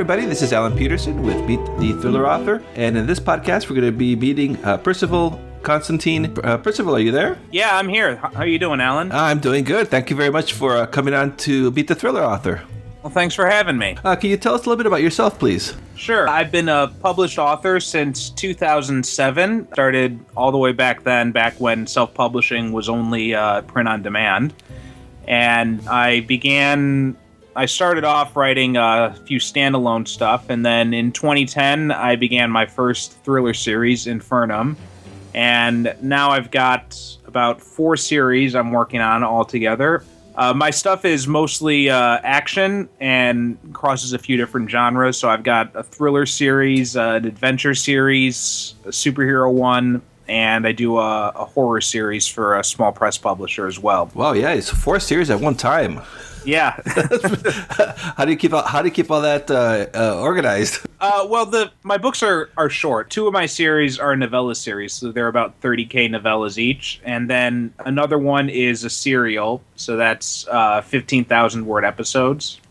everybody. This is Alan Peterson with Beat the Thriller Author. And in this podcast, we're going to be meeting Percival Constantine. Percival, are you there? Yeah, I'm here. How are you doing, Alan? I'm doing good. Thank you very much for coming on to Beat the Thriller Author. Well, thanks for having me. Can you tell us a little bit about yourself, please? Sure. I've been a published author since 2007. Started all the way back then, back when self-publishing was only print on demand. And I started off writing a few standalone stuff, and then in 2010, I began my first thriller series, Infernum. And now I've got about 4 series I'm working on altogether. My stuff is mostly action and crosses a few different genres. So I've got a thriller series, an adventure series, a superhero one, and I do a horror series for a small press publisher as well. Wow, yeah, it's 4 series at one time. Yeah. How do you keep all that organized? Well, my books are short. 2 of my series are novella series, so they're about 30K novellas each. And then another one is a serial, so that's 15,000 word episodes.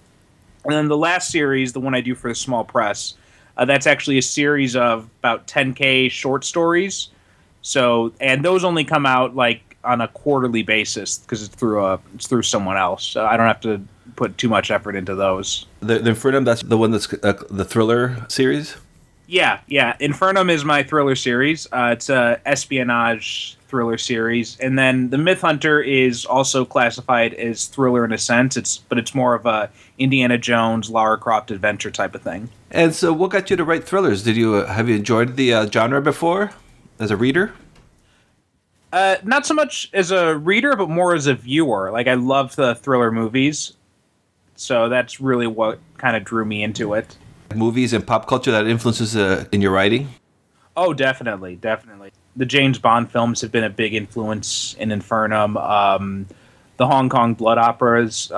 And then the last series, the one I do for the small press, that's actually a series of about 10K short stories. So, and those only come out like on a quarterly basis because it's through someone else. So I don't have to put too much effort into those. The Infernum, that's the one that's the thriller series? Yeah. Infernum is my thriller series. It's a espionage thriller series. And then the Myth Hunter is also classified as thriller in a sense. But it's more of a Indiana Jones, Lara Croft adventure type of thing. And so what got you to write thrillers? Have you enjoyed the genre before as a reader? Not so much as a reader, but more as a viewer. Like, I love the thriller movies. So that's really what kind of drew me into it. Movies and pop culture that influences in your writing? Oh, definitely. The James Bond films have been a big influence in Infernum. The Hong Kong blood operas,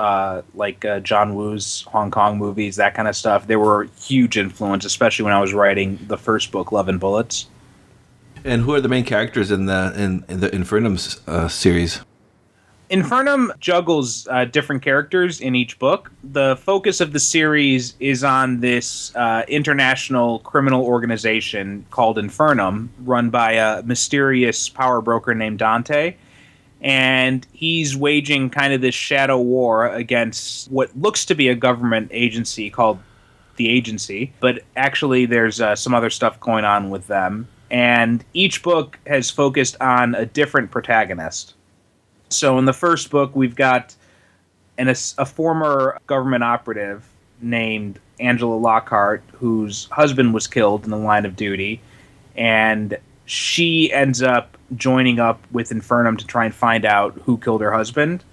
like John Woo's Hong Kong movies, that kind of stuff, they were a huge influence, especially when I was writing the first book, Love and Bullets. And who are the main characters in the Infernum series? Infernum juggles different characters in each book. The focus of the series is on this international criminal organization called Infernum, run by a mysterious power broker named Dante. And he's waging kind of this shadow war against what looks to be a government agency called the Agency. But actually there's some other stuff going on with them. And each book has focused on a different protagonist. So in the first book, we've got a former government operative named Angela Lockhart, whose husband was killed in the line of duty. And she ends up joining up with Infernum to try and find out who killed her husband.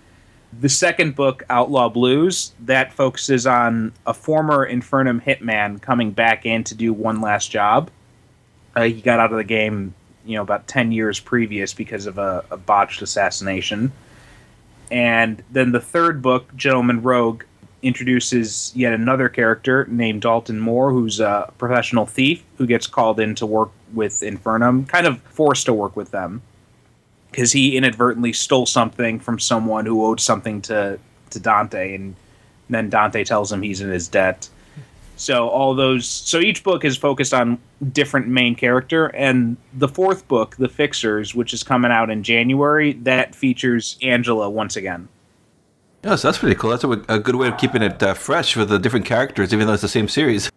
The second book, Outlaw Blues, that focuses on a former Infernum hitman coming back in to do one last job. He got out of the game, about 10 years previous because of a botched assassination. And then the third book, Gentleman Rogue, introduces yet another character named Dalton Moore, who's a professional thief who gets called in to work with Infernum, kind of forced to work with them, because he inadvertently stole something from someone who owed something to Dante, and then Dante tells him he's in his debt. So each book is focused on different main character, and the fourth book, The Fixers, which is coming out in January, that features Angela once again. Yeah, so that's pretty cool. That's a good way of keeping it fresh with the different characters, even though it's the same series.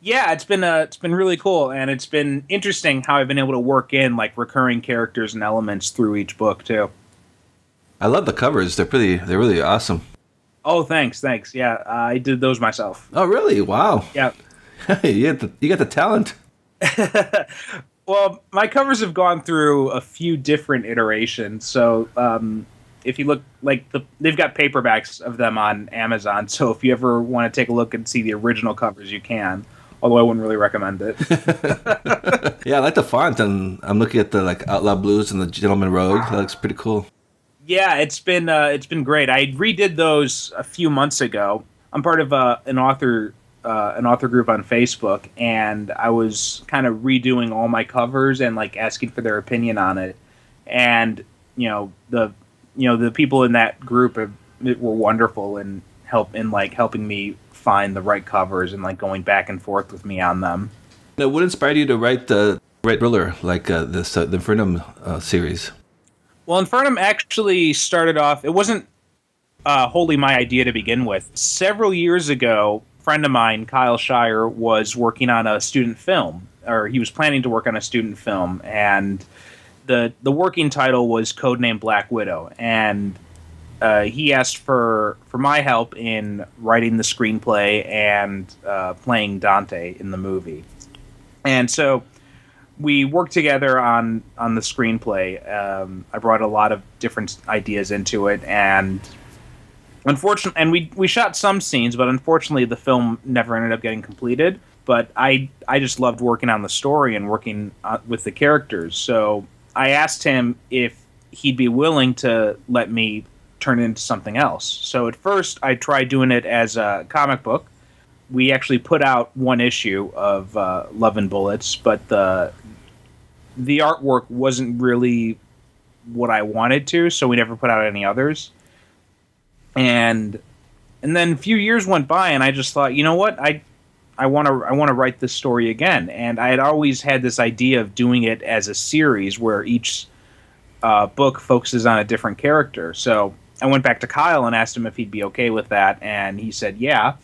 Yeah, it's been really cool, and it's been interesting how I've been able to work in like recurring characters and elements through each book too. I love the covers; they're really awesome. Oh, thanks. Yeah, I did those myself. Oh, really? Wow. Yeah. You got the talent. Well, my covers have gone through a few different iterations. So if you look, they've got paperbacks of them on Amazon. So if you ever want to take a look and see the original covers, you can. Although I wouldn't really recommend it. Yeah, I like the font, and I'm looking at the Outlaw Blues and the Gentleman Rogue. That looks pretty cool. Yeah, it's been great. I redid those a few months ago. I'm part of an author group on Facebook, and I was kind of redoing all my covers and asking for their opinion on it. And the people in that group were wonderful, and helping me find the right covers and like going back and forth with me on them. Now, what inspired you to write the thriller like this the Infernum series? Well, Infernum actually started off. It wasn't wholly my idea to begin with. Several years ago, a friend of mine, Kyle Shire, was working on a student film, or he was planning to work on a student film, and the working title was Codename Black Widow, and he asked for my help in writing the screenplay and playing Dante in the movie. And so we worked together on the screenplay. I brought a lot of different ideas into it, and unfortunately, and we shot some scenes, but unfortunately, the film never ended up getting completed. But I just loved working on the story and working with the characters. So I asked him if he'd be willing to let me turn it into something else. So at first, I tried doing it as a comic book. We actually put out one issue of Love and Bullets, but the artwork wasn't really what I wanted to, so we never put out any others. And then a few years went by, and I just thought, you know what, I want to write this story again. And I had always had this idea of doing it as a series where each book focuses on a different character. So I went back to Kyle and asked him if he'd be okay with that, and he said yeah.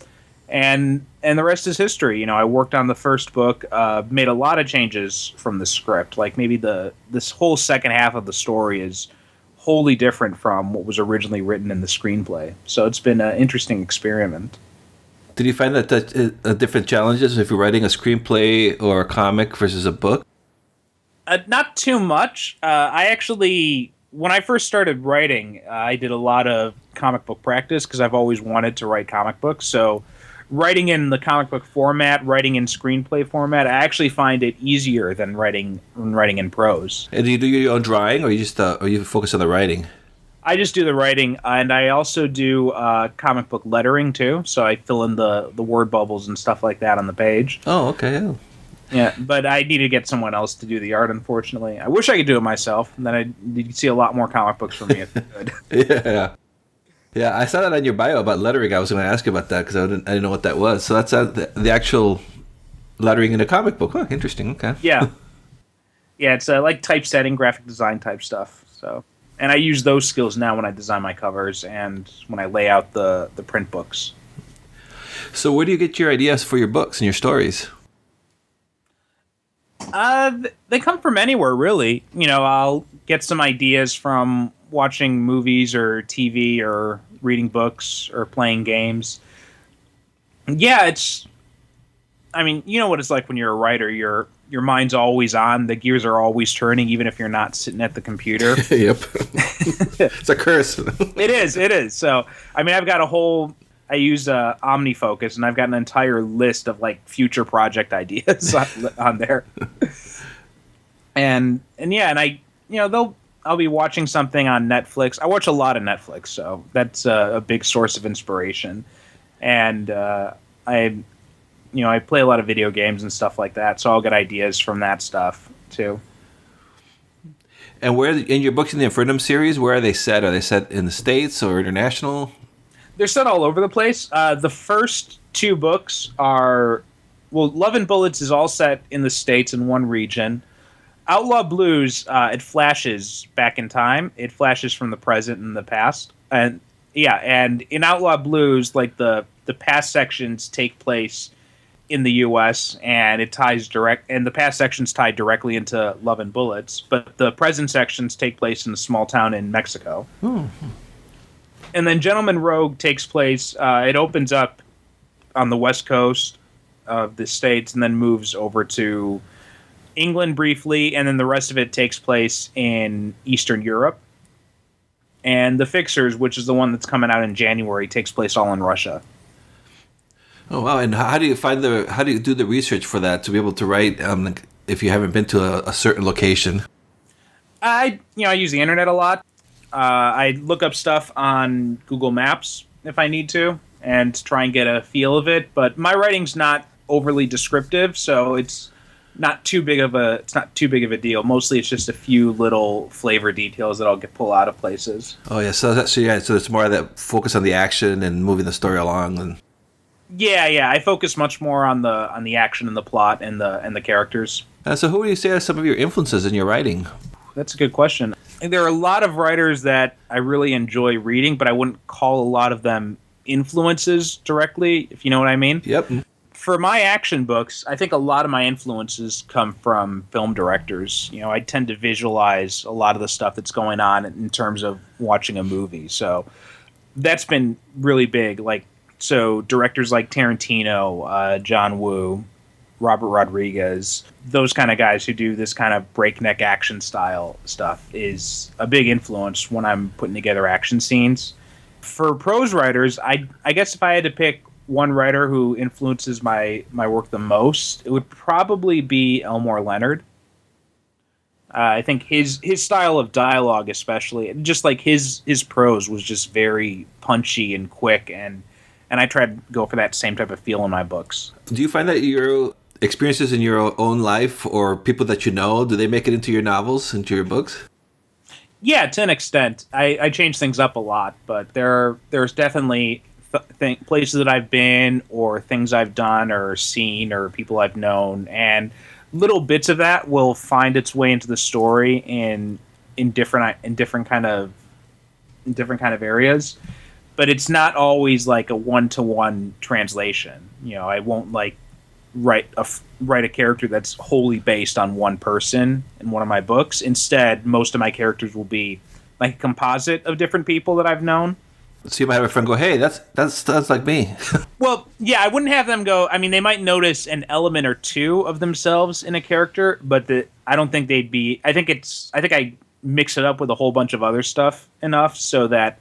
And the rest is history. You know, I worked on the first book, made a lot of changes from the script. Like maybe this whole second half of the story is wholly different from what was originally written in the screenplay. So it's been an interesting experiment. Did you find that different challenges if you're writing a screenplay or a comic versus a book? Not too much. I actually, when I first started writing, I did a lot of comic book practice because I've always wanted to write comic books. So writing in the comic book format, writing in screenplay format, I actually find it easier than writing in prose. And do you do your own drawing, or you just or you focus on the writing? I just do the writing, and I also do comic book lettering too. So I fill in the word bubbles and stuff like that on the page. Oh, okay. Oh. Yeah, but I need to get someone else to do the art, unfortunately. I wish I could do it myself, and then you'd see a lot more comic books from me if I could. Yeah. Yeah, I saw that on your bio about lettering. I was going to ask you about that because I didn't know what that was. So that's the actual lettering in a comic book. Oh, interesting. Okay. Yeah. Yeah, it's like typesetting, graphic design type stuff. So, and I use those skills now when I design my covers and when I lay out the print books. So where do you get your ideas for your books and your stories? They come from anywhere, really. You know, I'll get some ideas from watching movies or TV or reading books or playing games. Yeah, I mean, you know what it's like when you're a writer. Your mind's always on. The gears are always turning, even if you're not sitting at the computer. Yep. It's a curse. It is. So, I mean, I use OmniFocus, and I've got an entire list of like future project ideas on there. And I'll be watching something on Netflix. I watch a lot of Netflix, so that's a big source of inspiration. And I play a lot of video games and stuff like that, so I'll get ideas from that stuff too. And where in your books in the Infernum series, where are they set? Are they set in the States or international? They're set all over the place. The first two books are, Love and Bullets is all set in the States in one region. Outlaw Blues, it flashes back in time. It flashes from the present and the past. And in Outlaw Blues, like the past sections take place in the U.S. and the past sections tie directly into Love and Bullets, but the present sections take place in a small town in Mexico. Oh. And then Gentleman Rogue takes place, it opens up on the west coast of the States and then moves over to England briefly, and then the rest of it takes place in Eastern Europe. And The Fixers, which is the one that's coming out in January, takes place all in Russia. Oh wow! And how do you do the research for that to be able to write if you haven't been to a certain location? I use the internet a lot. I look up stuff on Google Maps if I need to and try and get a feel of it. But my writing's not overly descriptive, so it's not too big of a it's not too big of a deal. Mostly it's just a few little flavor details that I'll get pull out of places. Oh yeah, so it's more of that focus on the action and moving the story along. And Yeah, I focus much more on the action and the plot and the characters. so who would you say are some of your influences in your writing? That's a good question. There are a lot of writers that I really enjoy reading, but I wouldn't call a lot of them influences directly, if you know what I mean. Yep. For my action books, I think a lot of my influences come from film directors. I tend to visualize a lot of the stuff that's going on in terms of watching a movie. So that's been really big. So directors like Tarantino, John Woo, Robert Rodriguez, those kind of guys who do this kind of breakneck action style stuff is a big influence when I'm putting together action scenes. For prose writers, I guess if I had to pick one writer who influences my work the most, it would probably be Elmore Leonard. I think his style of dialogue, especially, just like his prose, was just very punchy and quick, and I tried to go for that same type of feel in my books. Do you find that your experiences in your own life or people that you know, do they make it into your novels, into your books? Yeah, to an extent. I change things up a lot, but there's definitely places that I've been or things I've done or seen or people I've known, and little bits of that will find its way into the story in different kind of areas, but it's not always like a one-to-one translation. I won't write a character that's wholly based on one person in one of my books. Instead, most of my characters will be like a composite of different people that I've known. So you might have a friend go, "Hey, that's like me." Well, yeah, I wouldn't have them go. I mean, they might notice an element or two of themselves in a character, but I don't think they'd be. I think I mix it up with a whole bunch of other stuff enough so that,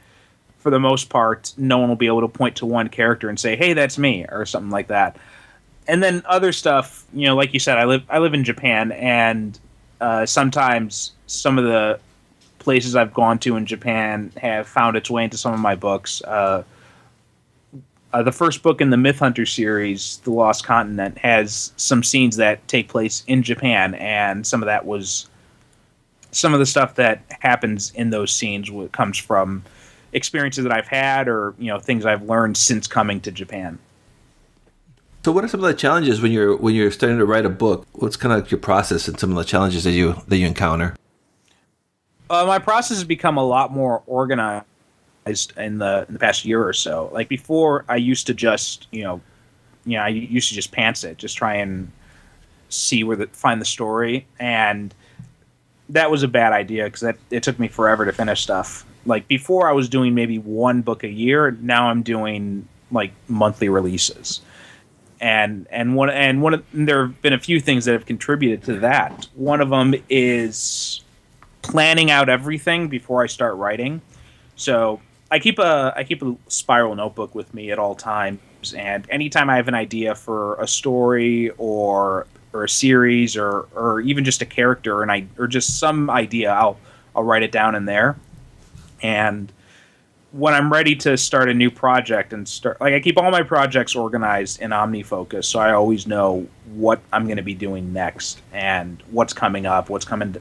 for the most part, no one will be able to point to one character and say, "Hey, that's me," or something like that. And then other stuff, like you said, I live in Japan, and sometimes some of the places I've gone to in Japan have found its way into some of my books. The first book in the Myth Hunter series, The Lost Continent, has some scenes that take place in Japan, and some of the stuff that happens in those scenes comes from experiences that I've had or things I've learned since coming to Japan. So what are some of the challenges when you're starting to write a book? What's kind of your process and some of the challenges that you encounter? My process has become a lot more organized in the past year or so. Like before, I used to just I used to just pants it, just try and find the story, and that was a bad idea because it took me forever to finish stuff. Like before, I was doing maybe one book a year. Now I'm doing like monthly releases. And there have been a few things that have contributed to that. One of them is planning out everything before I start writing. So I keep a spiral notebook with me at all times, and anytime I have an idea for a story or a series or even just a character or just some idea, I'll write it down in there. And when I'm ready to start a new project I keep all my projects organized in OmniFocus, so I always know what I'm going to be doing next and what's coming up, what's coming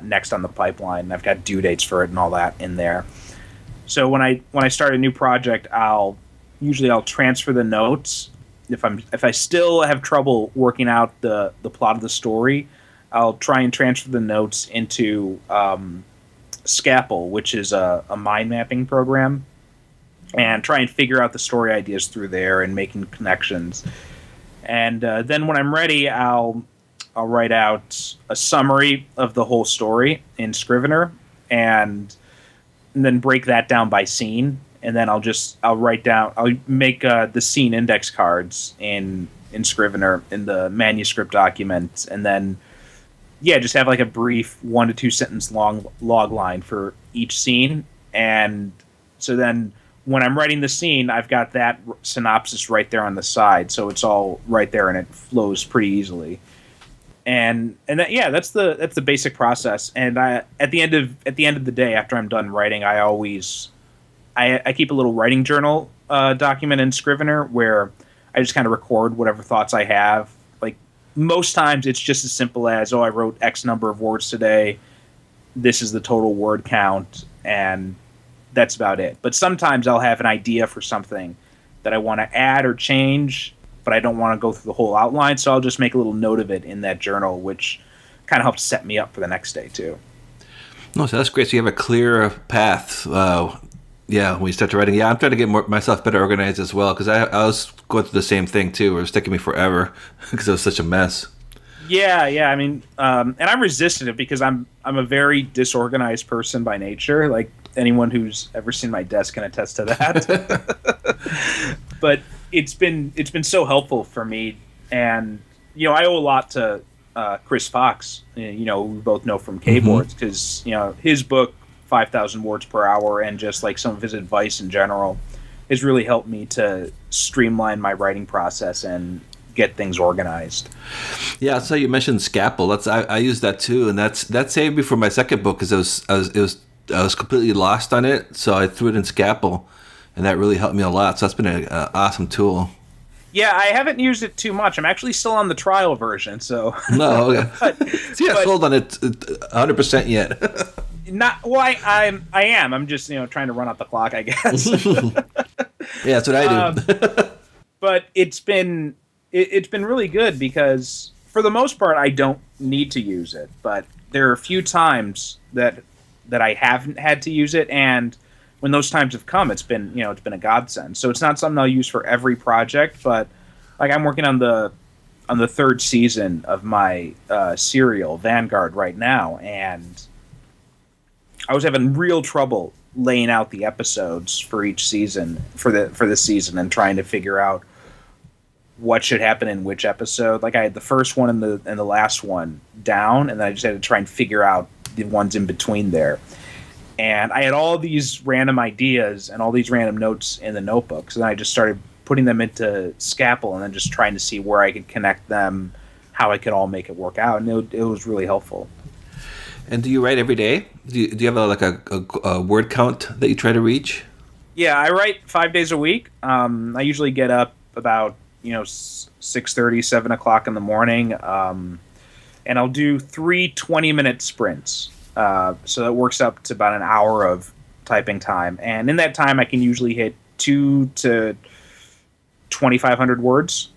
next on the pipeline. I've got due dates for it and all that in there. So when I start a new project, I'll transfer the notes. If I still have trouble working out the plot of the story, I'll try and transfer the notes into Scapple, which is a mind mapping program, and try and figure out the story ideas through there and making connections. And then when I'm ready, I'll write out a summary of the whole story in Scrivener, and then break that down by scene. And then I'll make the scene index cards in Scrivener in the manuscript document, and then just have like a brief 1 to 2 sentence long log line for each scene. And so then when I'm writing the scene, I've got that synopsis right there on the side, so it's all right there and it flows pretty easily. And that's the basic process. And at the end of the day, after I'm done writing, I keep a little writing journal document in Scrivener where I just kind of record whatever thoughts I have. Like most times it's just as simple as, oh, I wrote X number of words today. This is the total word count, and that's about it. But sometimes I'll have an idea for something that I want to add or change, but I don't want to go through the whole outline, so I'll just make a little note of it in that journal, which kind of helps set me up for the next day too. No, so that's great. So you have a clear path. When you start to writing. Yeah, I'm trying to get myself better organized as well, because I was going through the same thing too. It was taking me forever because it was such a mess. Yeah. I mean, and I'm resistant it because I'm a very disorganized person by nature. Like anyone who's ever seen my desk can attest to that. But it's been so helpful for me, and I owe a lot to Chris Fox. We both know from K-Boards, because his book 5,000 words per hour and just like some of his advice in general has really helped me to streamline my writing process and get things organized. Yeah, so you mentioned Scapple. I use that too, and that saved me for my second book, because I was completely lost on it. So I threw it in Scapple, and that really helped me a lot. So that's been an awesome tool. Yeah, I haven't used it too much. I'm actually still on the trial version, so no. Okay. See, I sold on it 100% yet. Not well. I am. I'm just trying to run out the clock, I guess. Yeah, that's what I do. But it's been really good, because for the most part I don't need to use it, but there are a few times that I haven't had to use it, and when those times have come, it's been a godsend. So it's not something I'll use for every project, but like I'm working on the third season of my serial Vanguard right now, and I was having real trouble laying out the episodes for each season for this season, and trying to figure out what should happen in which episode. Like I had the first one and the last one down, and then I just had to try and figure out the ones in between there. And I had all these random ideas and all these random notes in the notebooks, and I just started putting them into Scapple, and then just trying to see where I could connect them, how I could all make it work out, and it was really helpful. And do you write every day? Do you have a word count that you try to reach? Yeah, I write 5 days a week. I usually get up about 6:30, 7 o'clock in the morning, and I'll do 3 20-minute sprints. So that works up to about an hour of typing time, and in that time I can usually hit 2 to 2,500 words.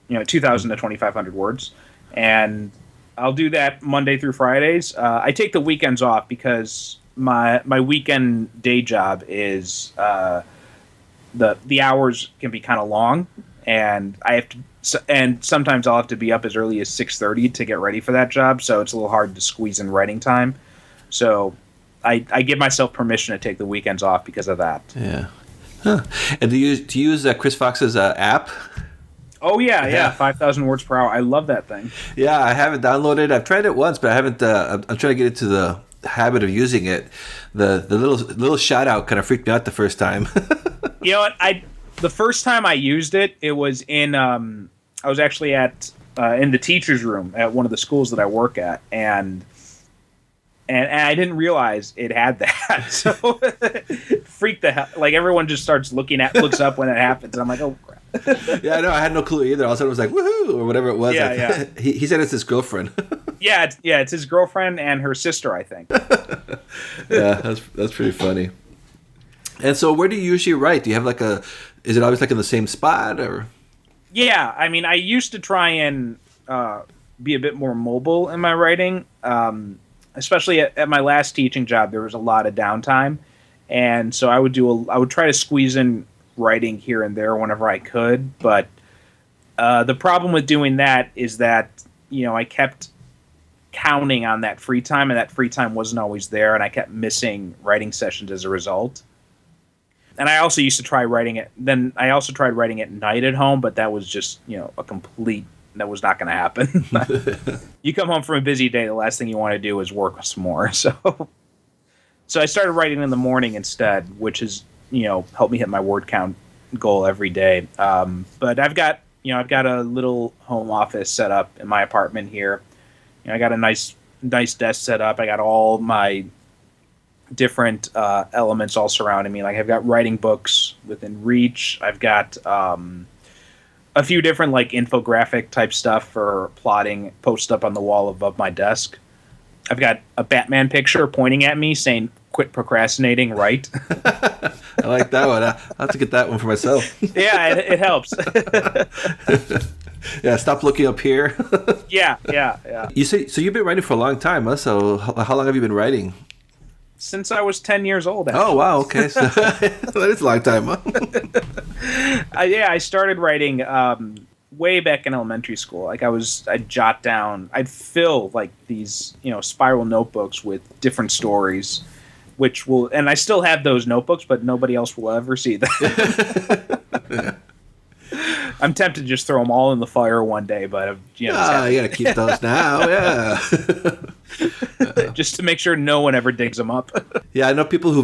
2,000 to 2,500 words, and I'll do that Monday through Fridays. I take the weekends off because my weekend day job is the hours can be kind of long, and I have to. And sometimes I'll have to be up as early as 6:30 to get ready for that job, so it's a little hard to squeeze in writing time. So I give myself permission to take the weekends off because of that. Yeah. Huh. And do you use Chris Fox's app? Oh yeah, 5,000 words per hour. I love that thing. Yeah, I haven't downloaded it. I've tried it once, but I haven't. I'm trying to get into the habit of using it. The little shout out kind of freaked me out the first time. You know what? The first time I used it, it was in I was actually at in the teacher's room at one of the schools that I work at, and I didn't realize it had that. So it freaked the hell. Like everyone just looks up when it happens. And I'm like, oh crap. Yeah, I know. I had no clue either. All of a sudden, it was like woohoo or whatever it was. Yeah. He said it's his girlfriend. It's his girlfriend and her sister, I think. Yeah, that's pretty funny. And so, where do you usually write? Do you have is it always in the same spot, or? Yeah, I mean, I used to try and be a bit more mobile in my writing. Especially at my last teaching job, there was a lot of downtime, and so I would try to squeeze in writing here and there whenever I could. But the problem with doing that is that I kept counting on that free time, and that free time wasn't always there, and I kept missing writing sessions as a result. And I also used to try writing it. Then I also tried writing at night at home, but that was just that was not going to happen. You come home from a busy day, the last thing you want to do is work some more. So I started writing in the morning instead, which has helped me hit my word count goal every day. But I've got a little home office set up in my apartment here. I got a nice desk set up. I got all my different elements all surrounding me. Like I've got writing books within reach. I've got a a few different like infographic type stuff for plotting posted up on the wall above my desk. I've got a Batman picture pointing at me saying, "Quit procrastinating, right?" I like that one. I'll have to get that one for myself. Yeah, it helps. Yeah, stop looking up here. Yeah. You say so? You've been writing for a long time, huh? So how long have you been writing? Since I was 10 years old. Actually. Oh wow, okay, so that is a long time, huh? I started writing way back in elementary school. Like I'd jot down, I'd fill like these, spiral notebooks with different stories, and I still have those notebooks, but nobody else will ever see them. I'm tempted to just throw them all in the fire one day, but you gotta keep those now, yeah. Just to make sure no one ever digs them up. Yeah, I know people who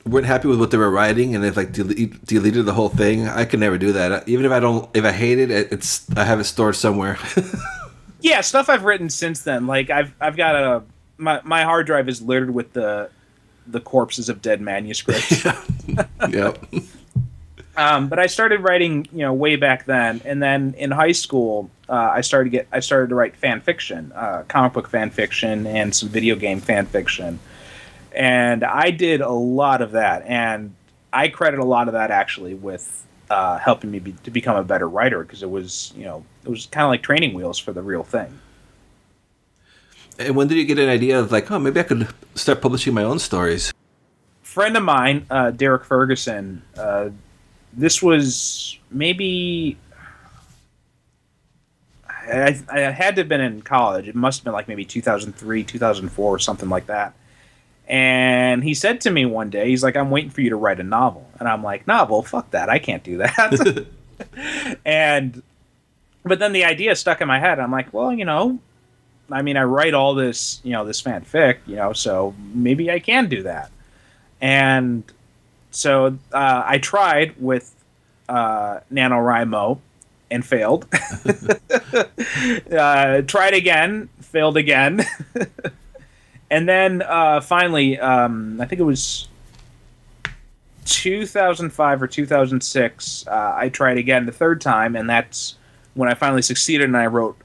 weren't happy with what they were writing, and they've deleted the whole thing. I could never do that. Even if I hate it, I have it stored somewhere. Yeah, stuff I've written since then. Like I've got my hard drive is littered with the corpses of dead manuscripts. Yep. But I started writing, way back then, and then in high school, I started to write fan fiction, comic book fan fiction, and some video game fan fiction, and I did a lot of that, and I credit a lot of that actually with helping me to become a better writer, because it was kind of like training wheels for the real thing. And when did you get an idea of like, oh, maybe I could start publishing my own stories? Friend of mine, Derek Ferguson. This was maybe I had to have been in college. It must have been like maybe 2003, 2004, or something like that. And he said to me one day, he's like, "I'm waiting for you to write a novel." And I'm like, "Novel? Fuck that. I can't do that." But then the idea stuck in my head. I'm like, well, I write all this, this fanfic, so maybe I can do that. And so I tried with NaNoWriMo and failed. Tried again, failed again. And then finally, I think it was 2005 or 2006, I tried again the third time, and that's when I finally succeeded, and I wrote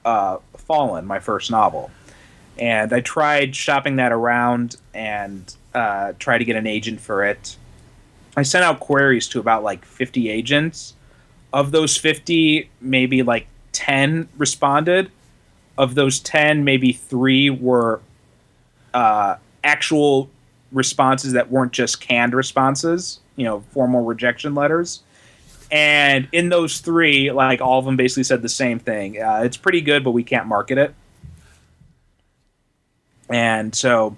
Fallen, my first novel. And I tried shopping that around and tried to get an agent for it. I sent out queries to about like 50 agents. Of those 50, maybe like 10 responded. Of those 10, maybe 3 were actual responses that weren't just canned responses, formal rejection letters. And in those 3, like all of them basically said the same thing. It's pretty good, but we can't market it. And so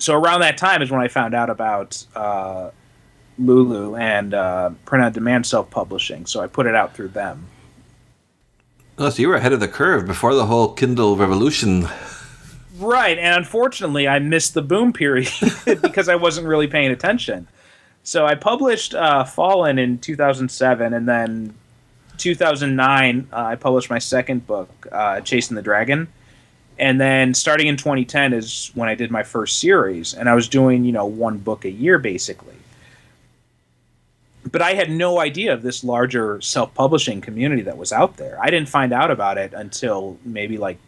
around that time is when I found out about Lulu and print-on-demand self-publishing, so I put it out through them. Oh, so you were ahead of the curve before the whole Kindle revolution. Right, and unfortunately I missed the boom period because I wasn't really paying attention. So I published Fallen in 2007, and then 2009 I published my second book, Chasing the Dragon. And then starting in 2010 is when I did my first series, and I was doing, one book a year basically. But I had no idea of this larger self-publishing community that was out there. I didn't find out about it until maybe like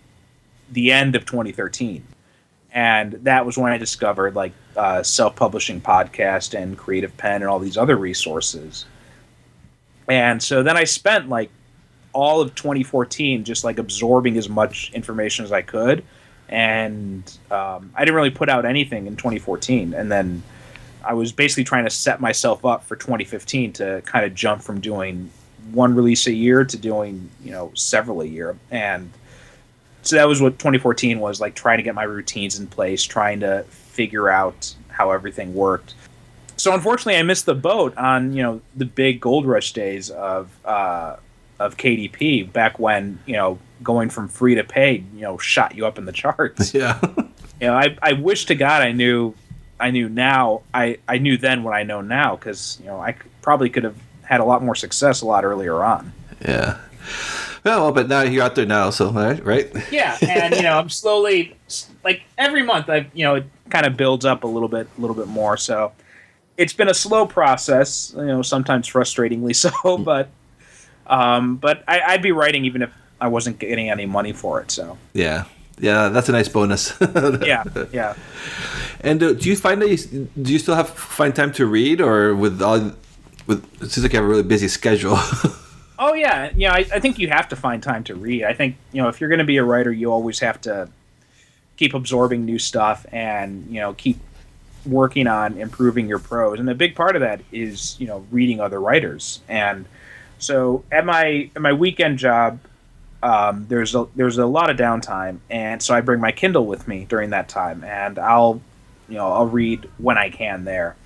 the end of 2013. And that was when I discovered like self-publishing podcast and Creative Pen and all these other resources. And so then I spent like all of 2014 just like absorbing as much information as I could. And I didn't really put out anything in 2014. And then I was basically trying to set myself up for 2015 to kind of jump from doing one release a year to doing, several a year. And so that was what 2014 was like, trying to get my routines in place, trying to figure out how everything worked. So unfortunately I missed the boat on, the big gold rush days of KDP back when, going from free to paid, shot you up in the charts. Yeah. I wish to God I knew now. I knew then what I know now, because I probably could have had a lot more success a lot earlier on. Yeah. Well, but now you're out there now, so right? Yeah, and I'm slowly, like every month, it kind of builds up a little bit more. So it's been a slow process, sometimes frustratingly so, but But I'd be writing even if I wasn't getting any money for it. So Yeah, yeah, that's a nice bonus. yeah, yeah. And do you find that do you still find time to read, or it seems like you have a really busy schedule? Oh yeah, yeah. I think you have to find time to read. I think if you're going to be a writer, you always have to keep absorbing new stuff and keep working on improving your prose. And a big part of that is reading other writers. And so at my weekend job, there's a lot of downtime, and so I bring my Kindle with me during that time, and I'll read when I can there.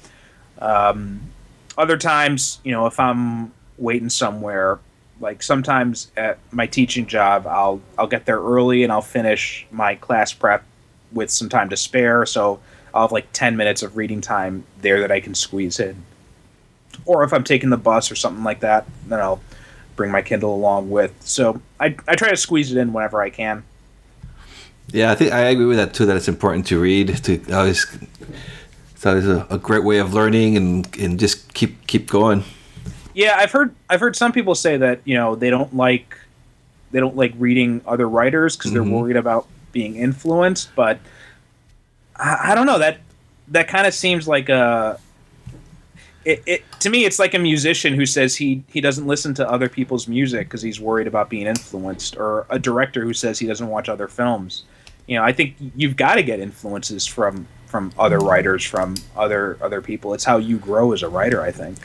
Other times, if I'm waiting somewhere, like sometimes at my teaching job, I'll get there early and I'll finish my class prep with some time to spare, so I'll have like 10 minutes of reading time there that I can squeeze in. Or if I'm taking the bus or something like that, then I'll bring my Kindle along with. So I try to squeeze it in whenever I can. Yeah, I think I agree with that too. That it's important to read. It's always a great way of learning and just keep going. Yeah, I've heard some people say that they don't like reading other writers because they're worried about being influenced. But I don't know, that kind of seems like it to me. It's like a musician who says he doesn't listen to other people's music because he's worried about being influenced, or a director who says he doesn't watch other films. I think you've got to get influences from other writers, from other people. It's how you grow as a writer, I think.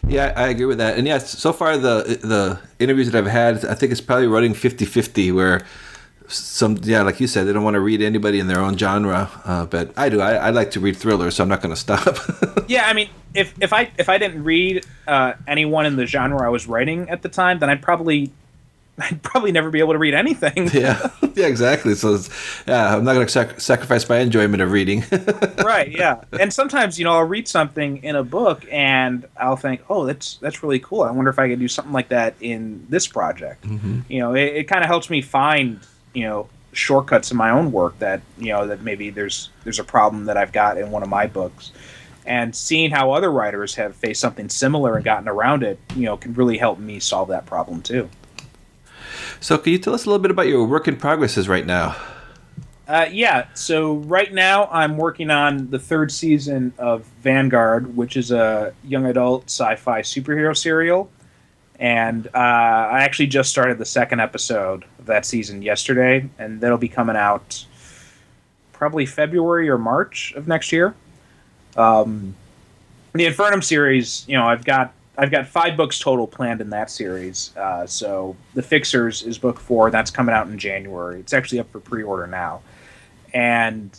Yeah, I agree with that. And yeah, so far the interviews that I've had, I think it's probably running 50-50, where like you said, they don't want to read anybody in their own genre. But I do. I like to read thrillers, so I'm not going to stop. Yeah, I mean, if I didn't read anyone in the genre I was writing at the time, then I'd probably never be able to read anything. Yeah, exactly. So, I'm not going to sacrifice my enjoyment of reading. Right. Yeah. And sometimes, I'll read something in a book and I'll think, oh, that's really cool. I wonder if I could do something like that in this project. Mm-hmm. It kind of helps me find, shortcuts in my own work that maybe there's a problem that I've got in one of my books. And seeing how other writers have faced something similar and gotten around it, can really help me solve that problem too. So can you tell us a little bit about your work in progresses right now? Yeah, so right now I'm working on the third season of Vanguard, which is a young adult sci-fi superhero serial. And I actually just started the second episode of that season yesterday, and that'll be coming out probably February or March of next year. The Infernum series, I've got 5 books total planned in that series. So The Fixers is book 4. That's coming out in January. It's actually up for pre-order now. And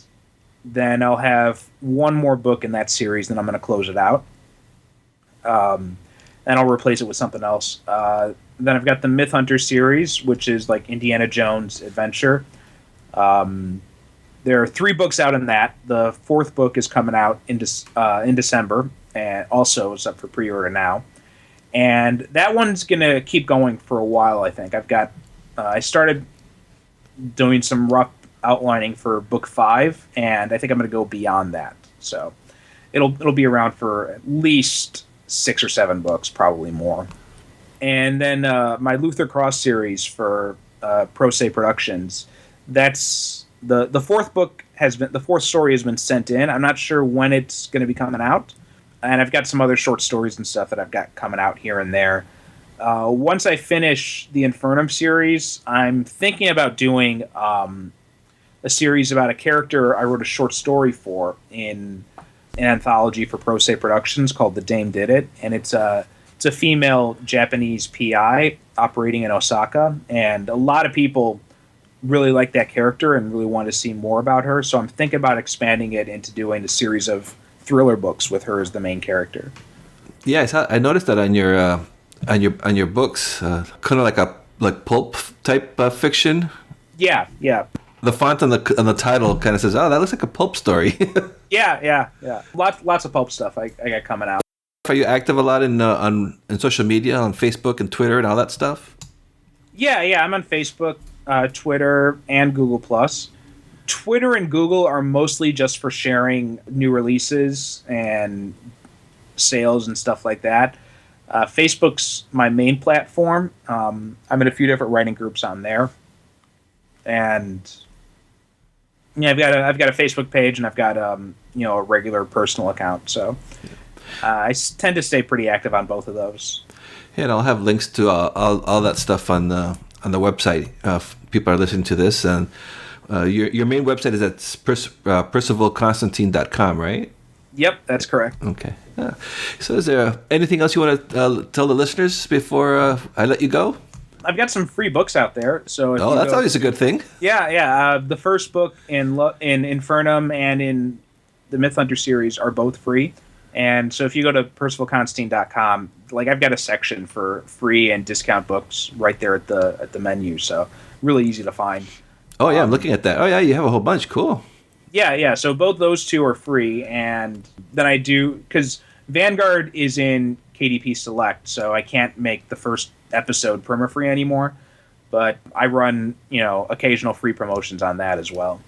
then I'll have one more book in that series, then I'm going to close it out. And I'll replace it with something else. Then I've got the Myth Hunter series, which is like Indiana Jones adventure. There are 3 books out in that. The 4th book is coming out in December, and also is up for pre-order now. And that one's going to keep going for a while, I think. I started doing some rough outlining for book 5, and I think I'm going to go beyond that. So it'll be around for at least 6 or 7 books, probably more. And then my Luther Cross series for Pro Se Productions, that's the 4th book the 4th story has been sent in. I'm not sure when it's going to be coming out. And I've got some other short stories and stuff that I've got coming out here and there. Once I finish the Infernum series, I'm thinking about doing a series about a character I wrote a short story for in an anthology for Pro Se Productions called The Dame Did It. And it's a female Japanese PI operating in Osaka. And a lot of people really like that character and really want to see more about her. So I'm thinking about expanding it into doing a series of thriller books with her as the main character. Yeah, I noticed that on your books, kind of like pulp type fiction. Yeah. The font on the title kind of says, "Oh, that looks like a pulp story." Yeah. Lots of pulp stuff I got coming out. Are you active a lot in social media, on Facebook and Twitter and all that stuff? Yeah. I'm on Facebook, Twitter, and Google+. Twitter and Google are mostly just for sharing new releases and sales and stuff like that. Facebook's my main platform. I'm in a few different writing groups on there, and yeah, I've got a Facebook page, and I've got a regular personal account. So tend to stay pretty active on both of those. Yeah, and I'll have links to all that stuff on the website. If people are listening to this, and your main website is at percivalconstantine.com, right? Yep, that's correct. Okay. So is there anything else you want to tell the listeners before I let you go? I've got some free books out there. So that's always a good thing. Yeah. The first book in Infernum and in the Myth Hunter series are both free. And so if you go to percivalconstantine.com, I've got a section for free and discount books right there at the menu. So really easy to find. Oh yeah, I'm looking at that. Oh yeah, you have a whole bunch. Cool. Yeah. So both those two are free, and then I do, because Vanguard is in KDP Select, so I can't make the first episode perma-free anymore. But I run, occasional free promotions on that as well.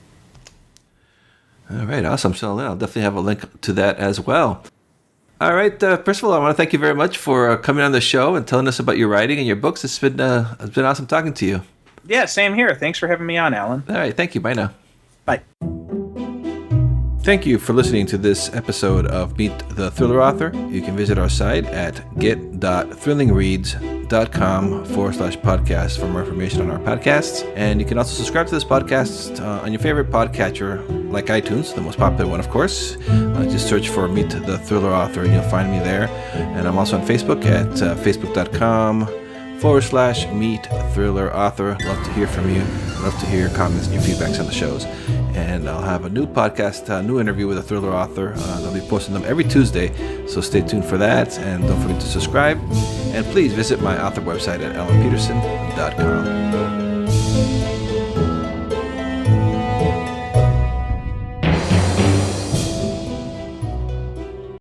All right, awesome. So I'll definitely have a link to that as well. All right, Percival, I want to thank you very much for coming on the show and telling us about your writing and your books. It's been awesome talking to you. Yeah, same here. Thanks for having me on, Alan. All right, thank you. Bye now. Bye. Thank you for listening to this episode of Meet the Thriller Author. You can visit our site at get.thrillingreads.com/podcast for more information on our podcasts. And you can also subscribe to this podcast on your favorite podcatcher, like iTunes, the most popular one, of course. Just search for Meet the Thriller Author and you'll find me there. And I'm also on Facebook at facebook.com/Meet Thriller Author. Love to hear from you. Love to hear your comments and your feedbacks on the shows. And I'll have a new podcast, new interview with a thriller author. I'll be posting them every Tuesday, so stay tuned for that. And don't forget to subscribe. And please visit my author website at alanpeterson.com.